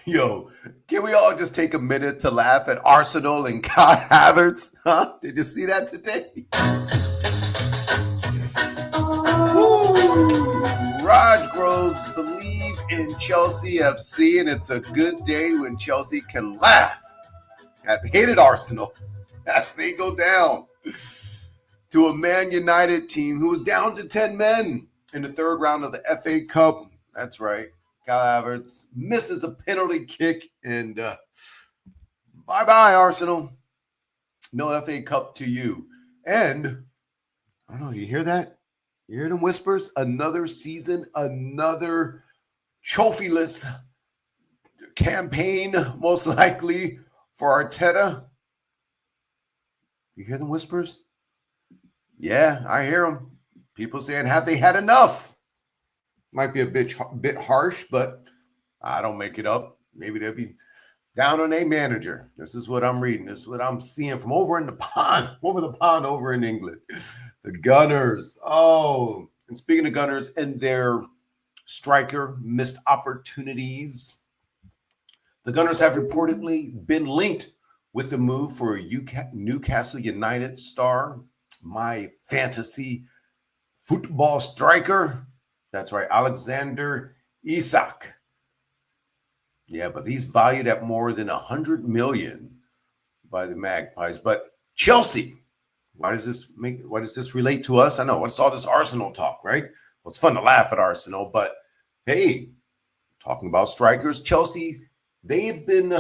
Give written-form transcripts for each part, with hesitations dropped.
Yo, can we all just take a minute to laugh at Arsenal and Kai Havertz? Huh? Did you see that today? Woo! Raj Groves believe in Chelsea FC, and it's a good day when Chelsea can laugh at the hated Arsenal as they go down to a Man United team who was down to 10 men in the third round of the FA Cup. That's right. Kai Havertz misses a penalty kick, and bye-bye, Arsenal. No FA Cup to you. And, I don't know, you hear that? You hear them whispers? Another season, another trophyless campaign, most likely, for Arteta. You hear them whispers? Yeah, I hear them. People saying, have they had enough? Might be a bit harsh, but I don't make it up. Maybe they'll be down on a manager. This is what I'm reading. This is what I'm seeing from over the pond over in England. The Gunners. Oh, and speaking of Gunners and their striker missed opportunities, the Gunners have reportedly been linked with the move for a Newcastle United star, my fantasy football striker. That's right, Alexander Isak. Yeah, but he's valued at more than 100 million by the Magpies. But Chelsea, why does this relate to us? I know, what's all this Arsenal talk, right? Well, it's fun to laugh at Arsenal, but hey, talking about strikers, Chelsea, they've been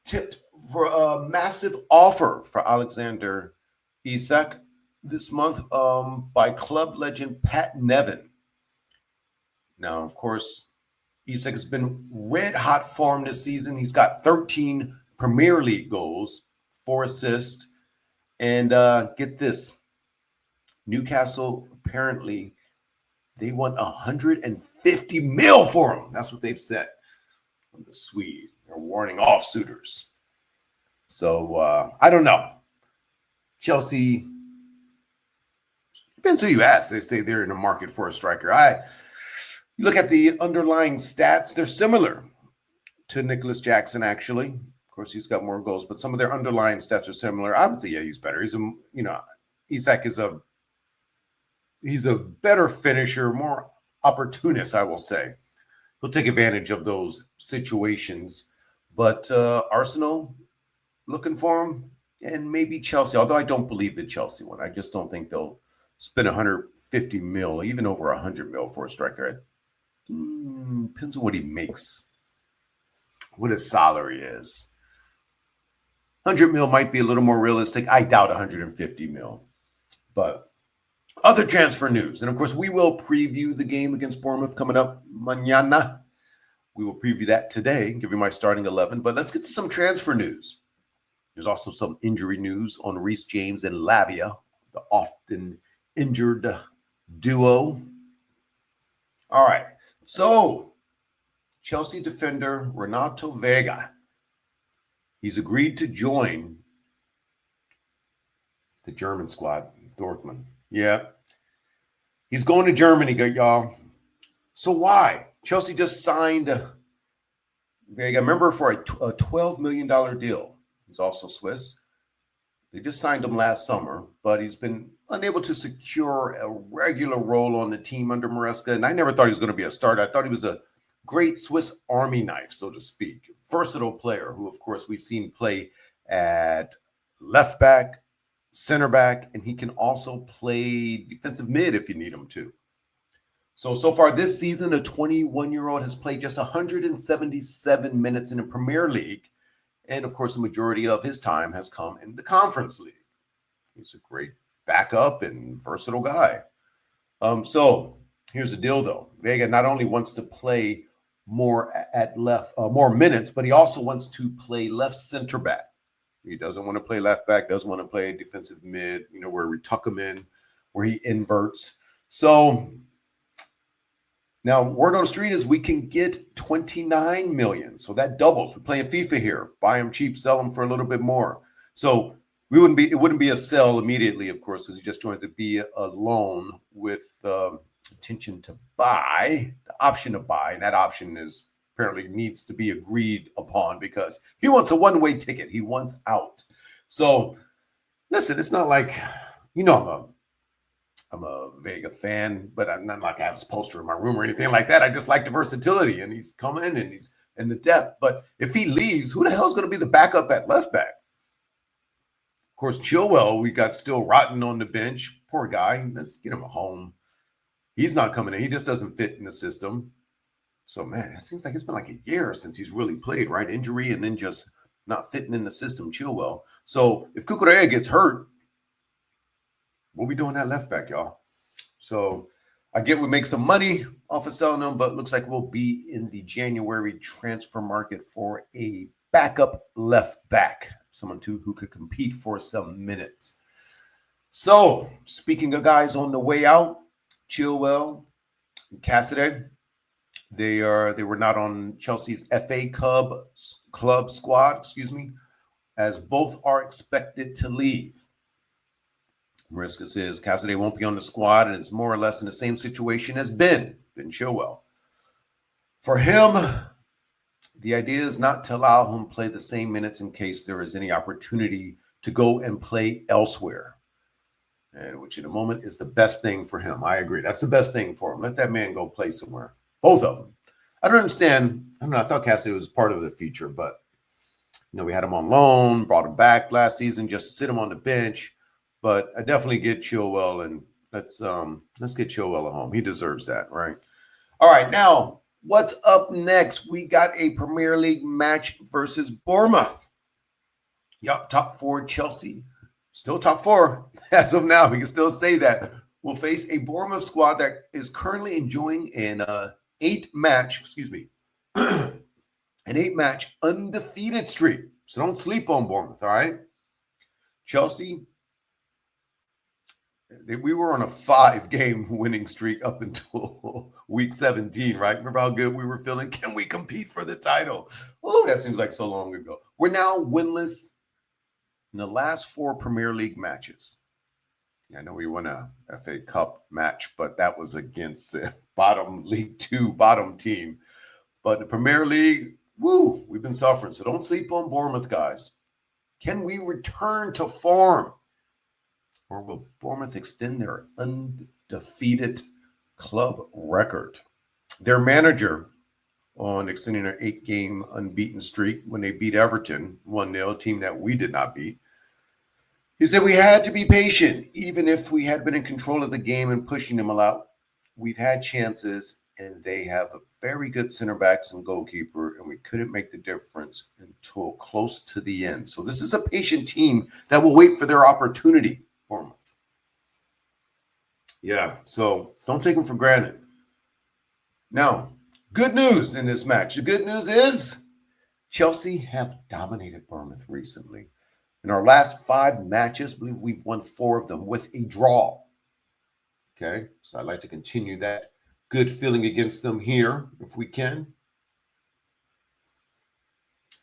tipped for a massive offer for Alexander Isak this month by club legend Pat Nevin. Now, of course, Isak has been red-hot form this season. He's got 13 Premier League goals, 4 assists. And get this, Newcastle, apparently, they want 150 mil for him. That's what they've said from the Swede. They're warning off suitors. So, I don't know. Chelsea, depends who you ask. They say they're in the market for a striker. You look at the underlying stats, they're similar to Nicholas Jackson, actually. Of course, he's got more goals, but some of their underlying stats are similar. I would say, yeah, he's better. Isak is he's a better finisher, more opportunist, I will say. He'll take advantage of those situations. But Arsenal, looking for him, and maybe Chelsea, although I don't believe the Chelsea one. I just don't think they'll spend 150 mil, even over 100 mil for a striker. Depends on what he makes, what his salary is. 100 mil might be a little more realistic. I doubt 150 mil. But other transfer news. And, of course, we will preview the game against Bournemouth coming up mañana. We will preview that today, give you my starting 11. But let's get to some transfer news. There's also some injury news on Reece James and Lavia, the often injured duo. All right. So, Chelsea defender Renato Veiga, he's agreed to join the German squad, Dortmund. Yeah. He's going to Germany, y'all. So why? Chelsea just signed Veiga, remember, for a $12 million deal. He's also Swiss. They just signed him last summer, but he's been unable to secure a regular role on the team under Maresca. And I never thought he was going to be a starter. I thought he was a great Swiss Army knife, so to speak. Versatile player who, of course, we've seen play at left back, center back, and he can also play defensive mid if you need him to. So far this season, a 21-year-old has played just 177 minutes in the Premier League. And, of course, the majority of his time has come in the Conference League. He's a great backup and versatile guy. So here's the deal, though. Veiga not only wants to play more at left, more minutes, but he also wants to play left center back. He doesn't want to play left back, doesn't want to play defensive mid, where we tuck him in, where he inverts. So now, word on the street is we can get 29 million. So that doubles. We're playing FIFA here. Buy him cheap, sell him for a little bit more. So it wouldn't be a sell immediately, of course, because he just joined to be a loan with intention to buy, the option to buy. And that option is apparently needs to be agreed upon because he wants a one-way ticket. He wants out. So listen, it's not like, I'm a Veiga fan, but I'm not like I have his poster in my room or anything like that. I just like the versatility, and he's coming and he's in the depth. But if he leaves, who the hell is going to be the backup at left back? Of course, Chilwell, we got still rotten on the bench. Poor guy. Let's get him a home. He's not coming in. He just doesn't fit in the system. So, man, it seems like it's been like a year since he's really played, right? Injury and then just not fitting in the system, Chilwell. So if Cucurella gets hurt, we'll be doing that left back, y'all. So I get we make some money off of selling them, but looks like we'll be in the January transfer market for a backup left back, someone too who could compete for some minutes. So speaking of guys on the way out, Chilwell and Cassidy, they were not on Chelsea's FA club squad, as both are expected to leave. Mariska says Cassidy won't be on the squad and is more or less in the same situation as Ben Chilwell. For him, the idea is not to allow him to play the same minutes in case there is any opportunity to go and play elsewhere, and which in the moment is the best thing for him. I agree. That's the best thing for him. Let that man go play somewhere. Both of them. I don't understand. I don't know. I thought Cassidy was part of the future, but we had him on loan, brought him back last season just to sit him on the bench. But I definitely get Chilwell, and let's get Chilwell at home. He deserves that, right? All right, now what's up next? We got a Premier League match versus Bournemouth. Yup, top four Chelsea, still top four as of now. We can still say that. We'll face a Bournemouth squad that is currently enjoying an eight-match undefeated streak. So don't sleep on Bournemouth, all right? Chelsea, we were on a 5-game winning streak up until week 17, right? Remember how good we were feeling? Can we compete for the title? Oh, that seems like so long ago. We're now winless in the last 4 Premier League matches. Yeah, I know we won a FA Cup match, but that was against League 2 bottom team. But the Premier League, we've been suffering. So don't sleep on Bournemouth, guys. Can we return to form? Or will Bournemouth extend their undefeated club record? Their manager on extending their 8-game unbeaten streak when they beat Everton 1-0, a team that we did not beat. He said we had to be patient, even if we had been in control of the game and pushing them a lot. We've had chances, and they have a very good center backs and goalkeeper, and we couldn't make the difference until close to the end. So this is a patient team that will wait for their opportunity. Bournemouth. Yeah, so don't take them for granted. Now, good news in this match. The good news is Chelsea have dominated Bournemouth recently. In our last 5 matches, I believe we've won 4 of them with a draw. Okay, so I'd like to continue that good feeling against them here if we can.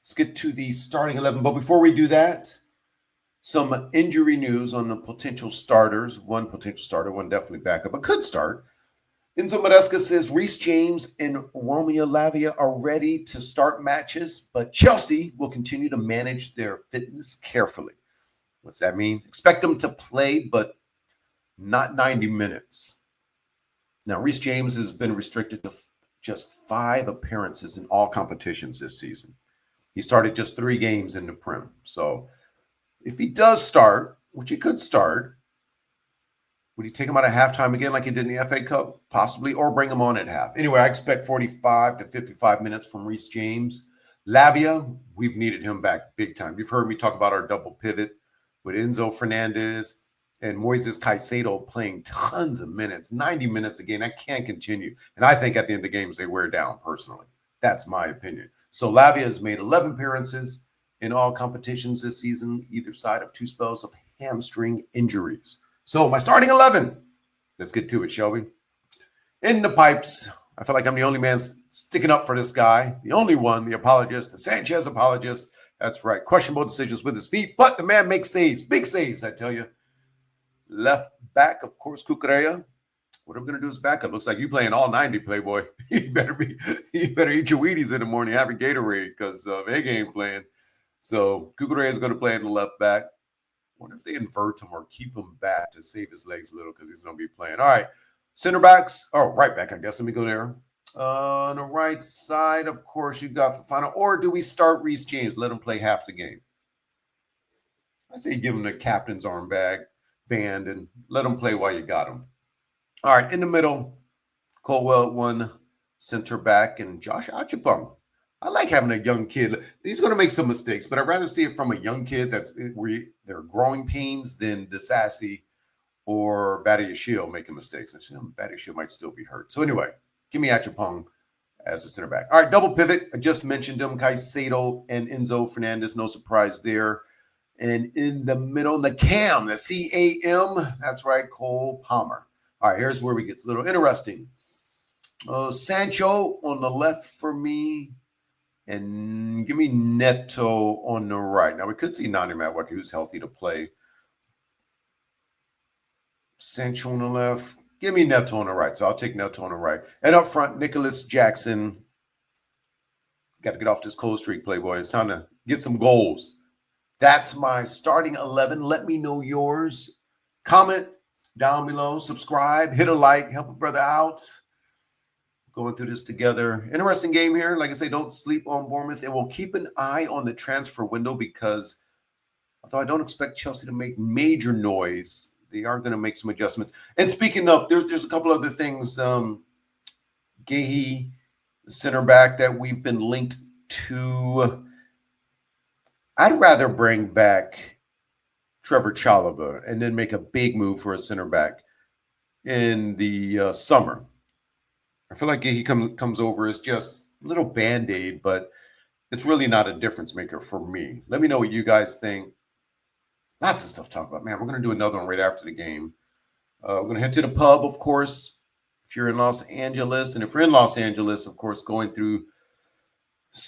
Let's get to the starting 11. But before we do that, some injury news on the potential starters. One potential starter, one definitely backup, but could start. Enzo Maresca says Reece James and Romeo Lavia are ready to start matches, but Chelsea will continue to manage their fitness carefully. What's that mean? Expect them to play, but not 90 minutes. Now, Reece James has been restricted to just 5 appearances in all competitions this season. He started just 3 games in the Prem, so if he does start, which he could start, would he take him out at halftime again like he did in the FA Cup? Possibly, or bring him on at half. Anyway, I expect 45 to 55 minutes from Reece James. Lavia, we've needed him back big time. You've heard me talk about our double pivot with Enzo Fernandez and Moises Caicedo playing tons of minutes, 90 minutes a game. That can't continue. And I think at the end of the games, they wear down personally. That's my opinion. So Lavia has made 11 appearances in all competitions this season, either side of 2 spells of hamstring injuries. So my starting 11. Let's get to it, shall we? In the pipes. I feel like I'm the only man sticking up for this guy. The only one, the apologist, the Sanchez apologist. That's right. Questionable decisions with his feet, but the man makes saves. Big saves, I tell you. Left back, of course, Cucurella. What are we going to do as backup? Looks like you playing all 90, Playboy. You better eat your Wheaties in the morning, have a Gatorade, because Veiga ain't playing. So Cucurella is going to play in the left back. Wonder if they invert him or keep him back to save his legs a little because he's going to be playing. All right, center backs. Oh, right back, I guess. Let me go there. On the right side, of course, you got Fofana. Or do we start Reece James? Let him play half the game. I say give him the captain's band and let him play while you got him. All right, in the middle, Colwell at 1, center back, and Josh Achapong. I like having a young kid. He's going to make some mistakes, but I'd rather see it from a young kid that's where they're growing pains than Disasi or Badiashile making mistakes. Badiashile might still be hurt. So anyway, give me Achapong as a center back. All right, double pivot. I just mentioned him, Caicedo and Enzo Fernandez. No surprise there. And in the middle, the CAM, the C-A-M. That's right, Cole Palmer. All right, here's where we get a little interesting. Sancho on the left for me. And give me Neto on the right. Now, we could see Nani Madueke, who's healthy to play. Sancho on the left. Give me Neto on the right. So I'll take Neto on the right. And up front, Nicholas Jackson. Got to get off this cold streak, Playboy. It's time to get some goals. That's my starting 11. Let me know yours. Comment down below. Subscribe. Hit a like. Help a brother out. Going through this together. Interesting game here. Like I say, don't sleep on Bournemouth. And we'll keep an eye on the transfer window because although I don't expect Chelsea to make major noise, they are going to make some adjustments. And speaking of, there's a couple other things. Gehi, the center back that we've been linked to. I'd rather bring back Trevor Chalobah and then make a big move for a center back in the summer. I feel like he comes over as just a little Band-Aid, but it's really not a difference maker for me. Let me know what you guys think. Lots of stuff to talk about. Man, we're going to do another one right after the game. We're going to head to the pub, of course, if you're in Los Angeles. And if you're in Los Angeles, of course, going through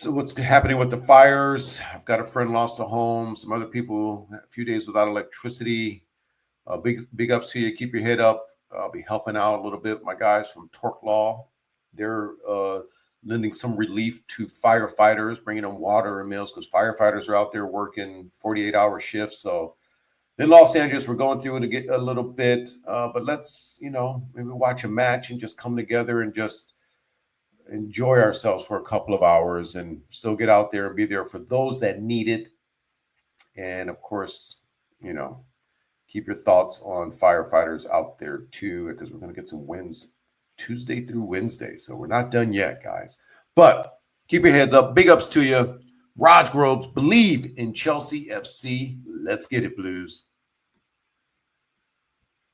what's happening with the fires. I've got a friend lost a home. Some other people, a few days without electricity. Big ups to you. Keep your head up. I'll be helping out a little bit. My guys from Torque Law. They're lending some relief to firefighters, bringing them water and meals because firefighters are out there working 48-hour shifts. So in Los Angeles, we're going through it to get a little bit. But let's, maybe watch a match and just come together and just enjoy ourselves for a couple of hours and still get out there and be there for those that need it. And, of course, keep your thoughts on firefighters out there, too, because we're going to get some wins Tuesday through Wednesday. So we're not done yet, guys. But keep your heads up. Big ups to you. Raj Groves, believe in Chelsea FC. Let's get it, Blues.